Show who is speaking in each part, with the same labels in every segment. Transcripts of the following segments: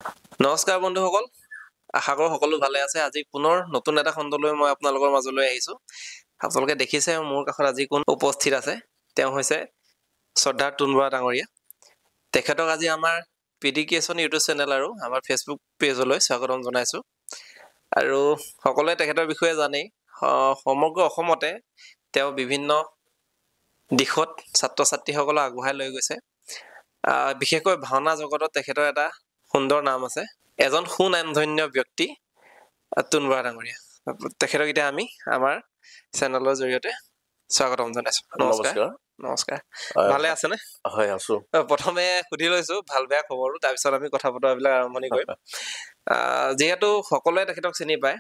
Speaker 1: নমস্কাৰ বন্ধুসকল, আশা কৰোঁ সকলো ভালে আছে। আজি পুনৰ নতুন এটা খণ্ডলৈ মই আপোনালোকৰ মাজলৈ আহিছোঁ। আপোনালোকে দেখিছে মোৰ কাষত আজি কোন উপস্থিত আছে। তেওঁ হৈছে শ্ৰদ্ধাৰ টুন বৰা ডাঙৰীয়া। তেখেতক আজি আমাৰ PD Creation ইউটিউব চেনেল আৰু আমাৰ ফেচবুক পেজলৈ স্বাগতম জনাইছোঁ। আৰু সকলোৱে তেখেতৰ বিষয়ে জানেই, সমগ্ৰ অসমতে তেওঁ বিভিন্ন দিশত ছাত্ৰ ছাত্ৰীসকলক আগবঢ়াই লৈ গৈছে। বিশেষকৈ ভাওনা জগতত তেখেতৰ এটা সুন্দৰ নাম আছে। এজন সুনামধন্য ব্যক্তি টুন বৰা ডাঙৰীয়া। তেখেতক এতিয়া আমি আমাৰ চেনেলৰ জৰিয়তে স্বাগতম জনাইছো। নমস্কাৰ। নমস্কাৰ। ভালে আছেনে?
Speaker 2: হয়, আছো।
Speaker 1: প্ৰথমে সুধি লৈছো ভাল বেয়া খবৰটো, তাৰপিছত আমি কথা বতৰাবিলাক আৰম্ভণি কৰিম। যিহেতু সকলোৱে তেখেতক চিনি পায়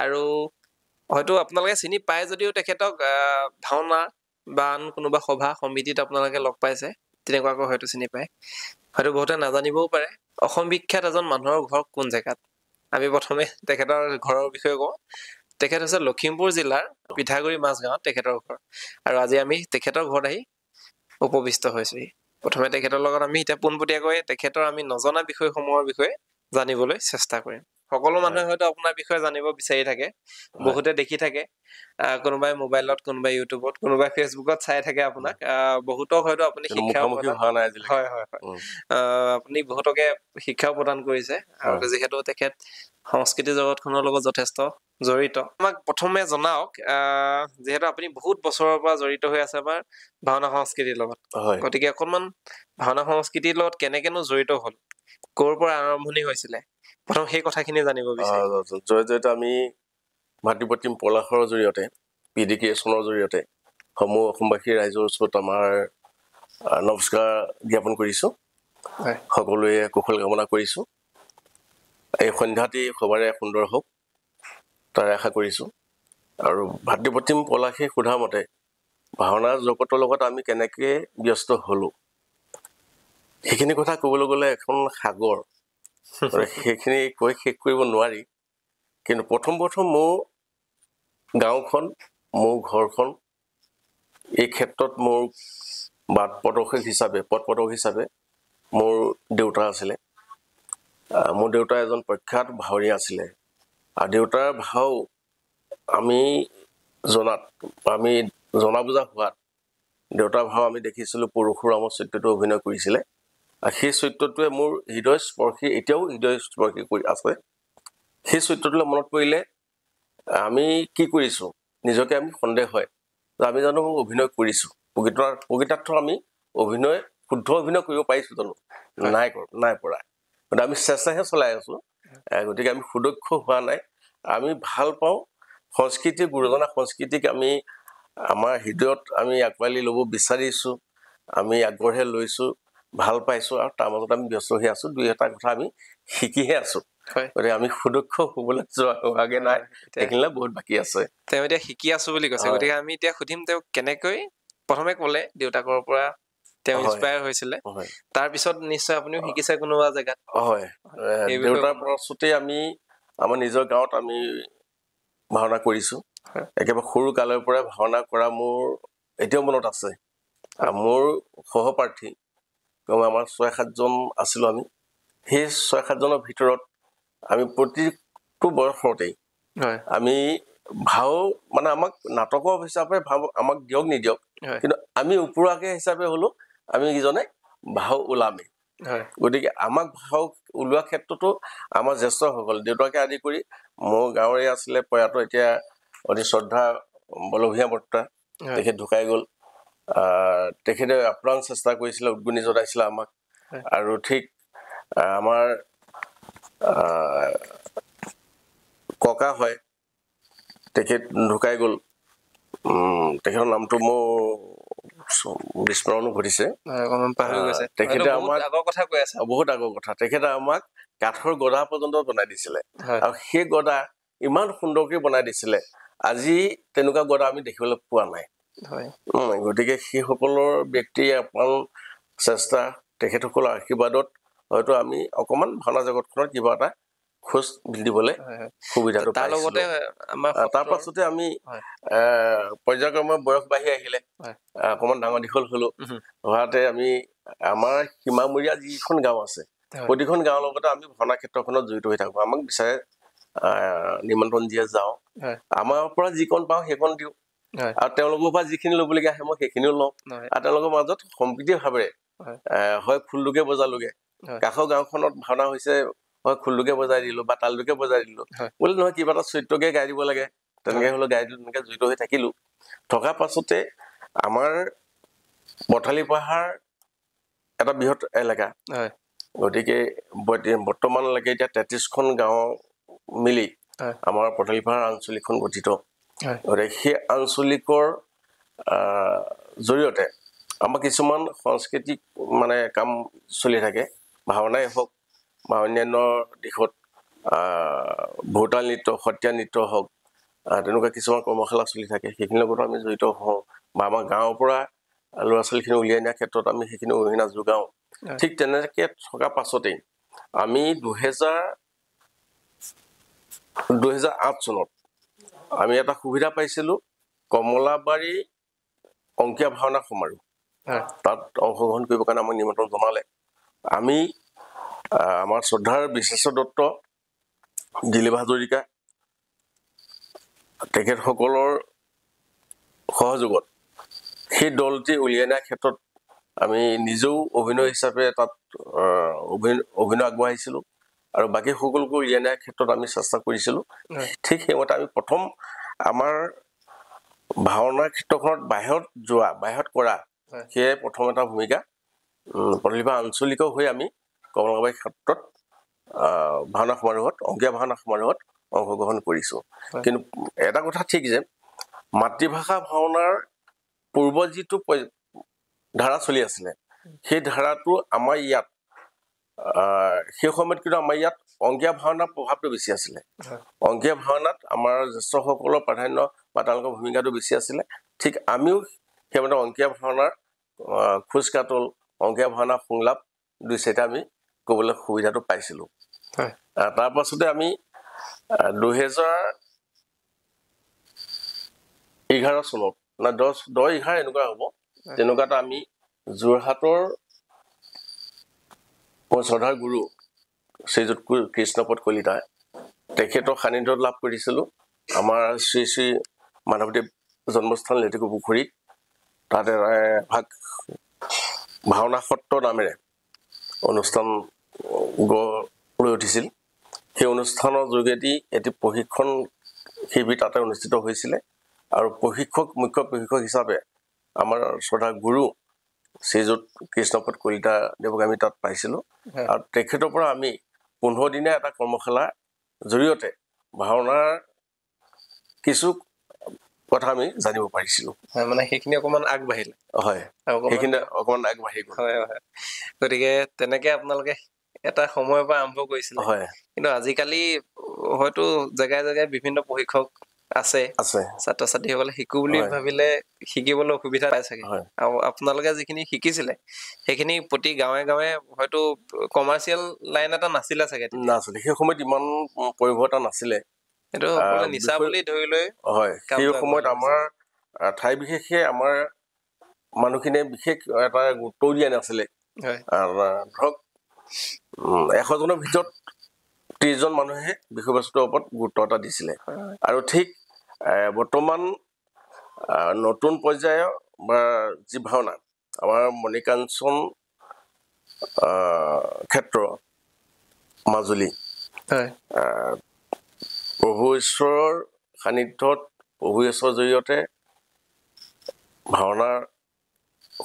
Speaker 1: আৰু হয়তো আপোনালোকে চিনি পায় যদিও তেখেতক ভাওনা বা আন কোনোবা সভা সমিতিত আপোনালোকে লগ পাইছে, তেনেকুৱাকৈ হয়তো চিনি পায়। হয়তো বহুতে নাজানিবও পাৰে। অসম বিখ্যাত এজন মানুহৰ ঘৰ কোন জেগাত? আমি প্ৰথমে তেখেতৰ ঘৰৰ বিষয়ে কওঁ। তেখেত হৈছে লখিমপুৰ জিলাৰ পিঠাগুৰি মাজগাঁৱত তেখেতৰ ঘৰ। আৰু আজি আমি তেখেতৰ ঘৰত আহি উপবিষ্ট হৈছোহি। প্ৰথমে তেখেতৰ লগত আমি এতিয়া পোনপটীয়াকৈ তেখেতৰ আমি নজনা বিষয়সমূহৰ বিষয়ে জানিবলৈ চেষ্টা কৰিম। সকলো মানুহে হয়তো আপোনাৰ বিষয়ে জানিব বিচাৰি থাকে, বহুতে দেখি থাকে, কোনোবাই মোবাইলত, কোনোবাই ইউটিউবত, কোনোবাই ফেচবুকত চাই থাকে আপোনাক। বহুতক হয়তো আপুনি শিক্ষাও আপুনি বহুতকে শিক্ষাও প্ৰদান কৰিছে। আৰু যিহেতু তেখেত সংস্কৃতি জগতখনৰ লগত যথেষ্ট জড়িত, আমাক প্ৰথমে জনাওক, যিহেতু আপুনি বহুত বছৰৰ পৰা জড়িত হৈ আছে আমাৰ ভাওনা সংস্কৃতিৰ লগত, গতিকে অকণমান ভাওনা সংস্কৃতিৰ লগত কেনেকেনো জড়িত হল, ক'ৰ পৰা আৰম্ভণি হৈছিলে, প্ৰথম সেই কথাখিনি জানিব বিচাৰিম।
Speaker 2: জড়িত আমি ভাতৃপ্ৰতিম পলাশৰ জৰিয়তে, PD Creationৰ জৰিয়তে সমূহ অসমবাসী ৰাইজৰ ওচৰত আমাৰ নমস্কাৰ জ্ঞাপন কৰিছো। সকলোৱে কুশল কামনা কৰিছো। এই সন্ধ্যাটি সবাৰে সুন্দৰ হওক তাৰ আশা কৰিছো। আৰু ভাতৃপ্ৰতিম পলাশে সোধা মতে ভাওনা জগতৰ লগত আমি কেনেকৈ ব্যস্ত হলো, সেইখিনি কথা ক'বলৈ গ'লে এখন সাগৰ, সেইখিনি কৈ শেষ কৰিব নোৱাৰি। কিন্তু প্ৰথম মোৰ গাঁওখন, মোৰ ঘৰখন, এই ক্ষেত্ৰত মোৰ পথ প্ৰদৰ্শক হিচাপে মোৰ দেউতা আছিলে। মোৰ দেউতা এজন প্ৰখ্যাত ভাৱৰীয়া আছিলে। আৰু দেউতাৰ ভাও আমি জনা বুজা হোৱাত দেউতাৰ ভাও আমি দেখিছিলোঁ পৰশুৰামৰ চৰিত্ৰটো অভিনয় কৰিছিলে। আৰু সেই চৰিত্ৰটোৱে মোৰ হৃদয়স্পৰ্শী, এতিয়াও হৃদয়স্পৰ্শী কৰি আছে। সেই চৰিত্ৰটোলৈ মনত পৰিলে আমি কি কৰিছোঁ, নিজকে আমি সন্দেহ হয় যে আমি জানো অভিনয় কৰিছোঁ। প্ৰকৃতাৰ্থ আমি শুদ্ধ অভিনয় কৰিব পাৰিছোঁ জানো? নাই পৰা। গতিকে আমি চেষ্টাহে চলাই আছোঁ। গতিকে আমি সুদক্ষ হোৱা নাই। আমি ভাল পাওঁ সংস্কৃতিক, গুৰুজনা সংস্কৃতিক আমি আমাৰ হৃদয়ত আমি আঁকোৱালি ল'ব বিচাৰিছোঁ, আমি আগবঢ়াই লৈছোঁ, ভাল পাইছোঁ, আৰু তাৰ মাজত আমি ব্যস্ত হৈ আছোঁ। দুই এটা কথা আমি শিকিহে আছোঁ। গতিকে আমি সুদক্ষ হ'বলৈ হোৱাগে নাই, সেইখিনিলে বহুত বাকী আছে।
Speaker 1: তেওঁ এতিয়া শিকি আছো বুলি কৈছে, গতিকে আমি এতিয়া সুধিম তেওঁক কেনেকৈ, প্ৰথমে ক'লে দেউতাকৰ পৰা তেওঁ ইনস্পায়াৰ হৈছিলে, তাৰপিছত নিশ্চয় আপুনিও শিকিছে কোনোবা জেগাত।
Speaker 2: হয়, দেউতাৰ পৰস্পতি আমি আমাৰ নিজৰ গাঁৱত আমি ভাওনা কৰিছোঁ। একেবাৰে সৰু কালৰ পৰাই ভাওনা কৰা মোৰ এতিয়াও মনত আছে। মোৰ সহপাঠী আমাৰ 6-7জন আছিলোঁ। আমি সেই 6-7জনৰ ভিতৰত আমি প্ৰতিটো বয়সতেই আমি ভাও, মানে আমাক নাটকৰ হিচাপে আমাক দিয়ক নিদিয়ক, কিন্তু আমি উপৰুৱাকে হিচাপে হ'লেও আমি ইজনে ভাও ওলামেই। গতিকে আমাক ভাও ওলোৱা ক্ষেত্ৰতো আমাৰ জ্যেষ্ঠসকল, দেউতাকে আদি কৰি মোৰ গাঁৱৰে আছিলে প্ৰয়াত এতিয়া অতি শ্ৰদ্ধা বলভূঞা বৰ্তা, তেখেত ঢুকাই গ'ল। তেখেতে আপ্ৰাণ চেষ্টা কৰিছিলে, উদ্গনি জনাইছিলে আমাক। আৰু ঠিক আমাৰ ককা হয়, তেখেত ঢুকাই গ'ল। তেখেতৰ নামটো মোৰ বিস্মৰণো ঘটিছে। তেখেতে আমাক বহুত আগৰ কথা, তেখেতে আমাক কাঠৰ গদা পৰ্যন্ত বনাই দিছিলে। আৰু সেই গদা ইমান সুন্দৰকৈ বনাই দিছিলে, আজি তেনেকুৱা গদা আমি দেখিবলৈ পোৱা নাই। গতিকে সেইসকলৰ ব্যক্তিয়ে আপ্ৰাণ চেষ্টা, তেখেতসকলৰ আশীৰ্বাদত হয়তো আমি অকণমান ভাওনা জগতখনত কিবা এটা খোজ দিবলৈ সুবিধাটো পাইছিলোঁ। তাৰ পাছতে আমি পৰ্যায়ক্ৰমে বয়স বাঢ়ি আহিলে, অকণমান ডাঙৰ দীঘল হ'লো। হোৱাতে আমি আমাৰ সীমামূৰীয়া যিখন গাঁও আছে, প্ৰতিখন গাঁৱৰ লগতে আমি ভাওনা ক্ষেত্ৰখনত জড়িত হৈ থাকোঁ আমাক বিচাৰে নিমন্ত্ৰণ দিয়ে যাওঁ আমাৰ পৰা যিকণ পাওঁ সেইকণ দিওঁ আৰু তেওঁলোকৰ পৰা যিখিনি ল'বলগীয়া আহে মই সেইখিনিও লওঁ আৰু তেওঁলোকৰ মাজত সম্প্ৰীতি ভাৱেৰে হয় খোলটোকে বজালোগে কাষৰ গাঁওখনত ভাওনা হৈছে হয় খোলটোকে বজাই দিলো বা তালটোকে বজাই দিলো বোলে নহয় কিবা এটা চৰিত্ৰকে গাই দিব লাগে তেনেকে হ'লে গাই দিলো তেনেকে জড়িত হৈ থাকিলো থকাৰ পাছতে আমাৰ পথালি পাহাৰ এটা বৃহৎ এলেকা গতিকে বৰ্তমানলৈকে এতিয়া 33খন গাঁও মিলি আমাৰ পথালি পাহাৰ আঞ্চলিকখন গঠিত গতিকে সেই আঞ্চলিকৰ জৰিয়তে আমাৰ কিছুমান সাংস্কৃতিক মানে কাম চলি থাকে ভাওনাই হওক বা অন্যান্য দিশত ভোৰতাল নৃত্য সত্ৰীয়া নৃত্য হওক তেনেকুৱা কিছুমান কৰ্মশালা চলি থাকে সেইখিনিৰ লগতো আমি জড়িত হওঁ বা আমাৰ গাঁৱৰ পৰা ল'ৰা ছোৱালীখিনি উলিয়াই নিয়াৰ ক্ষেত্ৰত আমি সেইখিনি অৰিহণা যোগাওঁ ঠিক তেনেকৈ থকা পাছতেই আমি 2008 চনত আমি এটা সুবিধা পাইছিলোঁ কমলাবাৰী অংকীয়া ভাওনা সমাৰোহ তাত অংশগ্ৰহণ কৰিবৰ কাৰণে আমাক নিমন্ত্ৰণ জনালে আমি আমাৰ শ্ৰদ্ধাৰ বিশ্বেশ্বৰ দত্ত দিলীপ হাজৰিকা তেখেতসকলৰ সহযোগত সেই দলটি উলিয়াই নিয়াৰ ক্ষেত্ৰত আমি নিজেও অভিনয় হিচাপে তাত অভিনয় আগবঢ়াইছিলোঁ আৰু বাকী সকলোকো উলিয়াই নিয়াৰ ক্ষেত্ৰত আমি চেষ্টা কৰিছিলোঁ ঠিক সেইমতে আমি প্ৰথম আমাৰ ভাওনাৰ ক্ষেত্ৰখনত বাহিৰত কৰা সেয়ে প্ৰথম এটা ভূমিকা প্ৰতিভা আঞ্চলিক হৈ আমি কমলাবাৰী ক্ষেত্ৰত ভাওনা সমাৰোহত অংকীয়া ভাওনা সমাৰোহত অংশগ্ৰহণ কৰিছোঁ কিন্তু এটা কথা ঠিক যে মাতৃভাষা ভাওনাৰ পূৰ্ব যিটো ধাৰা চলি আছিলে সেই ধাৰাটো আমাৰ ইয়াত সেই সময়ত কিন্তু আমাৰ ইয়াত অংকীয়া ভাওনাৰ প্ৰভাৱটো বেছি আছিলে অংকীয়া ভাওনাত আমাৰ জ্যেষ্ঠসকলৰ প্ৰাধান্য বা তেওঁলোকৰ ভূমিকাটো বেছি আছিলে ঠিক আমিও সেইমতে অংকীয়া ভাওনাৰ খোজ কাটল অংকীয়া ভাওনা সংলাপ দুই চাৰিটা আমি ক'বলৈ সুবিধাটো পাইছিলোঁ তাৰ পাছতে আমি 2011 চনত না 10-11 এনেকুৱা হ'ব তেনেকুৱাত আমি যোৰহাটৰ শ্ৰদ্ধাৰ গুৰু শ্ৰীযুত কৃষ্ণপদ কলিতা তেখেতৰ সান্নিধ্য লাভ কৰিছিলোঁ আমাৰ শ্ৰী শ্ৰী মাধৱদেৱ জন্মস্থান লেটেকু পুখুৰীত তাতে ভাগ ভাওনা সত্ৰ নামেৰে অনুষ্ঠান গঢ় উঠিছিল সেই অনুষ্ঠানৰ যোগেদি এটি প্ৰশিক্ষণ শিবিৰ তাতে অনুষ্ঠিত হৈছিলে আৰু মুখ্য প্ৰশিক্ষক হিচাপে আমাৰ শ্ৰদ্ধাৰ গুৰু শ্ৰীযুত কৃষ্ণপদ কলিতা দেৱক আমি তাত পাইছিলোঁ আৰু তেখেতৰ পৰা আমি 15 দিনীয়া এটা কৰ্মশালাৰ জৰিয়তে ভাওনাৰ কিছু কথা আমি জানিব পাৰিছিলোঁ
Speaker 1: মানে সেইখিনি অকণমান আগবাঢ়িলে
Speaker 2: সেইখিনি অকণমান আগবাঢ়ি গ'ল
Speaker 1: গতিকে তেনেকে আপোনালোকে এটা সময়ৰ পৰা আৰম্ভ কৰিছিলে কিন্তু আজিকালি হয়তো জেগাই জেগাই বিভিন্ন প্ৰশিক্ষক আছে ছাত্ৰ ছাত্ৰীসকলে শিকো বুলি ভাবিলে শিকিবলৈ অসুবিধা পাই চাগে আৰু আপোনালোকে যিখিনি শিকিছিলে সেইখিনি প্ৰতি গাঁৱে গাঁৱে হয়তো কমাৰ্চিয়েল লাইন এটা নাছিলে চাগে
Speaker 2: নাছিলে সেই সময়ত ইমান পৰিৱৰ্তন নাছিলে
Speaker 1: এইটো সকলোৱে নিচা বুলি ধৰি লৈ
Speaker 2: সেই সময়ত আমাৰ ঠাই বিশেষে আমাৰ মানুহখিনিয়ে বিশেষ এটা গুৰুত্ব দিয়া নাছিলে ধৰক 100 জনৰ ভিতৰত 30 জন মানুহে বিষয়বস্তুৰ ওপৰত গুৰুত্ব এটা দিছিলে আৰু ঠিক বৰ্তমান নতুন পৰ্যায়ৰ বা যি ভাওনা আমাৰ মণিকাঞ্চন ক্ষেত্ৰ মাজুলী প্ৰভু ঈশ্বৰৰ সান্নিধ্যত প্ৰভু ঈশ্বৰৰ জৰিয়তে ভাওনাৰ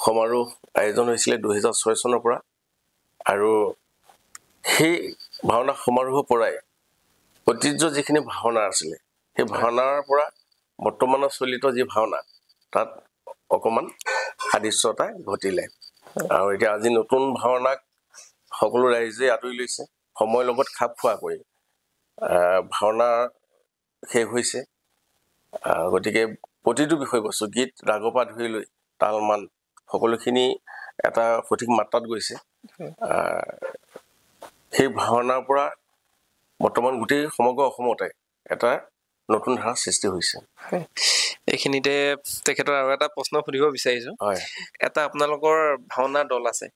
Speaker 2: সমাৰোহ আয়োজন হৈছিলে 2006 চনৰ পৰা আৰু সেই ভাওনা সমাৰোহৰ পৰাই ঐতিহ্য যিখিনি ভাওনা আছিলে সেই ভাওনাৰ পৰা বৰ্তমানৰ চলিত যি ভাওনা তাত অকণমান সাদৃশ্যতা ঘটিলে আৰু এতিয়া আজি নতুন ভাওনাক সকলো ৰাইজে আদৰি লৈছে সময়ৰ লগত খাপ খোৱাকৈ ভাওনা শেষ হৈছে গতিকে প্ৰতিটো বিষয়বস্তু গীত ৰাগৰ পৰা ধৰি লৈ তালমান সকলোখিনি এটা সঠিক মাত্ৰাত গৈছে সেই ভাওনাৰ পৰা বৰ্তমান গোটেই সমগ্ৰ অসমতে এটা নতুন ধাৰা সৃষ্টি হৈছে
Speaker 1: এইখিনিতে তেখেতৰ আৰু এটা প্ৰশ্ন সুধিব বিচাৰিছোঁ এটা আপোনালোকৰ ভাওনা দল আছে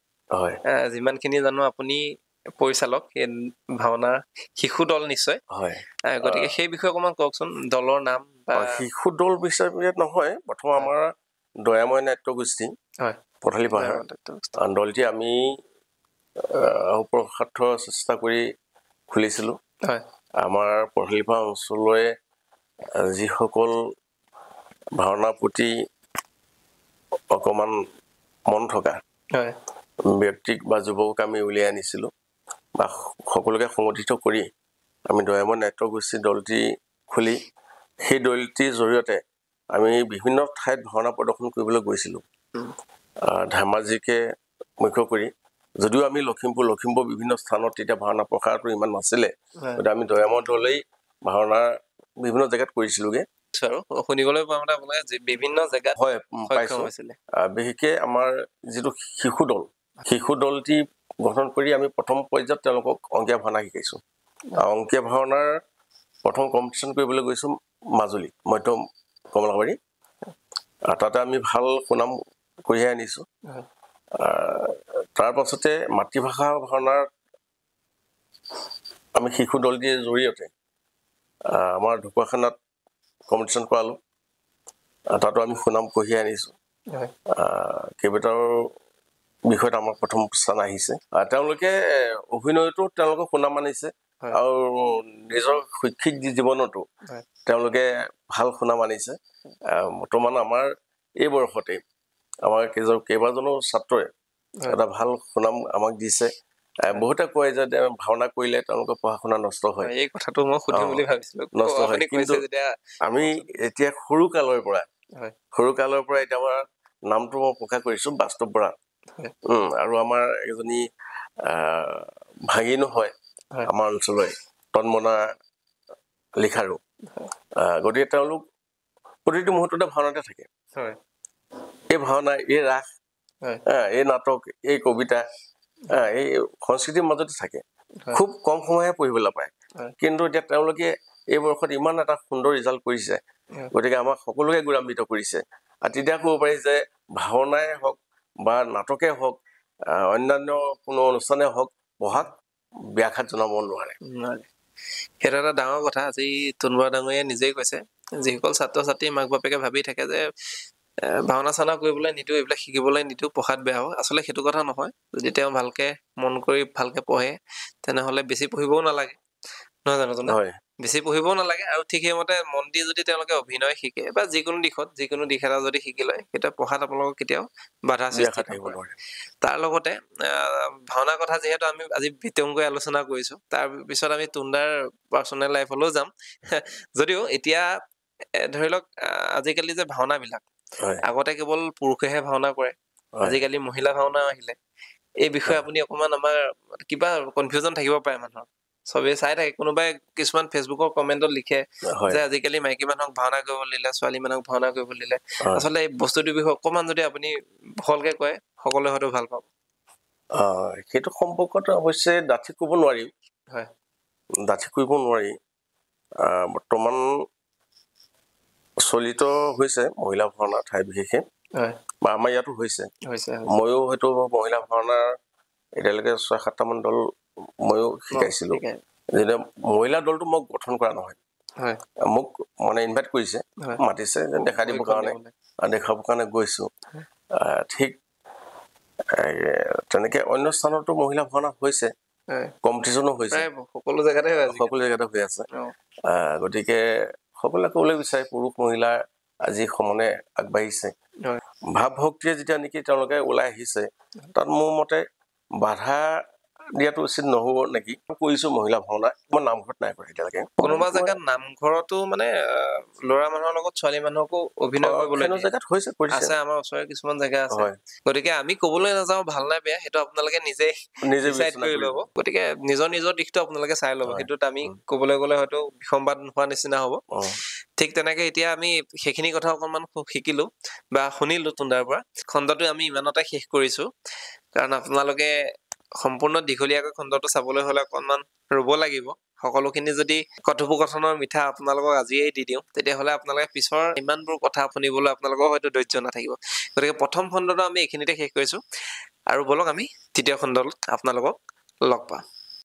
Speaker 1: যিমানখিনি জানো আপুনি পৰিচালক সেই ভাওনা শিশু দল নিশ্চয়
Speaker 2: হয়
Speaker 1: গতিকে সেই বিষয়ে অকণমান কওকচোন দলৰ নাম বা
Speaker 2: শিশু দল বিচাৰ নহয় প্ৰথম আমাৰ দয়াময় নাট্যগোষ্ঠী
Speaker 1: হয়
Speaker 2: পথালি পাহাৰ দলটি আমি সুপ্ৰসাৰ্থ চেষ্টা কৰি খুলিছিলোঁ
Speaker 1: হয়
Speaker 2: আমাৰ পথালি পাহাৰ অঞ্চলৰে যিসকল ভাওনাৰ প্ৰতি অকণমান মন থকা
Speaker 1: হয়
Speaker 2: ব্যক্তিক বা যুৱকক আমি উলিয়াই আনিছিলোঁ বা সকলোকে সংগঠিত কৰি আমি দয়াময় নাট্যগোষ্ঠী দলটি খুলি সেই দলটিৰ জৰিয়তে আমি বিভিন্ন ঠাইত ভাওনা প্ৰদৰ্শন কৰিবলৈ গৈছিলোঁ ধেমাজিকে মুখ্য কৰি যদিও আমি লখিমপুৰ বিভিন্ন স্থানত তেতিয়া ভাওনা প্ৰসাৰটো ইমান নাছিলে গতিকে আমি দয়াময় দলেই ভাওনা বিভিন্ন জেগাত কৰিছিলোঁগৈ
Speaker 1: আৰু শুনিবলৈ পোৱা মতে আপোনালোকে বিভিন্ন জেগাত
Speaker 2: হয় পাইছোঁ বিশেষকৈ আমাৰ যিটো শিশু দলটি গঠন কৰি আমি প্ৰথম পৰ্যায়ত তেওঁলোকক অংকীয়া ভাওনা শিকাইছোঁ অংকীয়া ভাওনাৰ প্ৰথম কম্পিটিশ্যন কৰিবলৈ গৈছোঁ মাজুলী মধ্য কমলাবাৰী তাতে আমি ভাল সুনাম কঢ়িয়াই আনিছোঁ তাৰ পাছতে মাতৃভাষা ভাওনাৰ আমি শিশু দলটিৰ জৰিয়তে আমাৰ ঢকুৱাখানাত কম্পিটিশ্যন কৰালোঁ তাতো আমি সুনাম কঢ়িয়াই আনিছোঁ কেইবাটাও বিষয়ত আমাৰ প্ৰথম স্থান আহিছে তেওঁলোকে অভিনয়তো তেওঁলোকে সুনাম আনিছে আৰু নিজৰ শৈক্ষিক জীৱনতো তেওঁলোকে ভাল সুনাম আনিছে বৰ্তমান আমাৰ এই বয়সতে আমাৰ কেইবাজনো ছাত্ৰই এটা ভাল সুনাম আমাক দিছে বহুতে কয় যে ভাওনা কৰিলে তেওঁলোকৰ পঢ়া শুনা নষ্ট হয়
Speaker 1: এই কথাটো মই সুধিম বুলি ভাবিছিলোঁ
Speaker 2: নষ্ট হয় কিন্তু আমি এতিয়া সৰু কালৰ পৰা এতিয়া আমাৰ নামটো মই প্ৰকাশ কৰিছোঁ বাস্তৱ বৰা আৰু আমাৰ এজনী ভাগিনো হয় আমাৰ অঞ্চলৰে তন্মনা লিখাৰু গতিকে তেওঁলোক প্ৰতিটো মুহূৰ্ততে ভাওনাতে থাকে এই ভাওনা এই ৰাস এই নাটক এই কবিতা এই সংস্কৃতিৰ মাজতে থাকে খুব কম সময়হে পঢ়িবলৈ পায় কিন্তু এতিয়া তেওঁলোকে এই বয়সত ইমান এটা সুন্দৰ ৰিজাল্ট কৰিছে গতিকে আমাক সকলোকে গৌৰৱান্বিত কৰিছে আৰু তেতিয়া ক'ব পাৰি যে ভাওনাই হওক বা নাটকে হওক অন্যান্য কোনো অনুষ্ঠানে হওক পঢ়াক ব্যাঘাত জনাব নোৱাৰে
Speaker 1: সেইটো এটা ডাঙৰ কথা আজি তৰুণ ডাঙৰীয়াই নিজেই কৈছে যিসকল ছাত্ৰ ছাত্ৰী মাক বাপেকে ভাবি থাকে যে ভাওনা চাওনা কৰিবলৈ নিদিওঁ এইবিলাক শিকিবলৈ নিদিওঁ পঢ়াত বেয়া হ'ব আচলতে সেইটো কথা নহয় যদি তেওঁ ভালকে মন কৰি ভালকে পঢ়ে তেনেহ'লে বেছি পঢ়িবও নালাগে নহয় জানো বেছি পঢ়িবও নালাগে আৰু ঠিক সেইমতে মন দি যদি তেওঁলোকে অভিনয় শিকে বা যিকোনো দিশ এটা যদি শিকি লয় তেতিয়া পঢ়াত আপোনালোকক কেতিয়াও বাধা সৃষ্টি নকৰে তাৰ লগতে ভাওনা কথা যিহেতু আমি আজি বিতংকৈ আলোচনা কৰিছোঁ তাৰ পিছত আমি তুন্দাৰ পাৰ্চনেল লাইফলৈও যাম যদিও এতিয়া ধৰি লওক আজিকালি যে ভাওনাবিলাক আগতে কেৱল পুৰুষেহে ভাওনা কৰে আজিকালি মহিলা ভাওনাও আহিলে এই বিষয়ে আপুনি অকণমান আমাৰ কিবা কনফিউজন থাকিব পাৰে মানুহৰ চবেই চাই থাকে কোনোবাই কিছুমান ফেচবুকৰ কমেণ্টত লিখে যে আজিকালি মাইকী মানুহক ভাওনা কৰিবলৈ দিলে ছোৱালী মানুহক ভাওনা কৰিবলৈ দিলে আচলতে এই বস্তুটোৰ বিষয়ে অকণমান যদি আপুনি ভালকে কয় সকলোৱে হয়তো ভাল পাব
Speaker 2: সেইটো সম্পৰ্কত অৱশ্যে ডাঠি কৰিব নোৱাৰি বৰ্তমান চলিত হৈছে মহিলা ভাওনা ঠাই বিশেষে বা আমাৰ ইয়াতো হৈছে ময়ো হয়তো মহিলা ভাওনাৰ এতিয়ালৈকে 6-7টামান দল ময়ো শিকাইছিলোঁ যেতিয়া মহিলা দলটো মোক গঠন কৰা নহয় মোক মানে ইনভাইট কৰিছে মাতিছে যে দেখাবৰ কাৰণে গৈছোঁ ঠিক তেনেকে অন্য স্থানতো মহিলা ভাওনা হৈছে কম্পিটিশ্যনো হৈছে
Speaker 1: সকলো জেগাতে
Speaker 2: হৈ আছে গতিকে সকলোৱে ক'বলৈ বিচাৰে পুৰুষ মহিলা আজি সমানে আগবাঢ়িছে ভাৱ ভক্তিয়ে যেতিয়া নেকি তেওঁলোকে ওলাই আহিছে তাত মোৰ মতে বাধা দিয়াটো উচিত নহ'ব নেকি কৰিছোঁ মহিলা ভাওনা মই নামঘৰত নাই কৰা এতিয়ালৈকে
Speaker 1: কোনোবা জেগাত নামঘৰতো মানে ল'ৰা মানুহৰ লগত ছোৱালী মানুহকো অভিনয় কৰিবলৈ
Speaker 2: জেগাত হৈছে
Speaker 1: আছে আমাৰ ওচৰৰে কিছুমান জেগা আছে গতিকে আমি ক'বলৈ নাযাওঁ ভাল নাই বেয়া সেইটো আপোনালোকে নিজে ডিচাইড কৰি ল'ব গতিকে নিজৰ দিশটো আপোনালোকে চাই ল'ব সেইটোত আমি ক'বলৈ গ'লে হয়তো বিসম্বাদ নোহোৱা নিচিনা হ'ব ঠিক তেনেকে এতিয়া আমি সেইখিনি কথা অকণমান শিকিলোঁ বা শুনিলোঁ তুন্দাৰ পৰা খণ্ডটো আমি ইমানতে শেষ কৰিছোঁ কাৰণ আপোনালোকে সম্পূৰ্ণ দীঘলীয়াকৈ খণ্ডটো চাবলৈ হ'লে অকণমান ৰ'ব লাগিব সকলোখিনি যদি কথোপকথনৰ মিঠা আপোনালোকক আজিয়েই দি দিওঁ তেতিয়াহ'লে আপোনালোকে পিছৰ ইমানবোৰ কথা শুনিবলৈ আপোনালোকৰ হয়তো ধৈৰ্য নাথাকিব গতিকে প্ৰথম খণ্ডটো আমি এইখিনিতে শেষ কৰিছোঁ আৰু বলক আমি তৃতীয় খণ্ডত আপোনালোকক লগ পাম।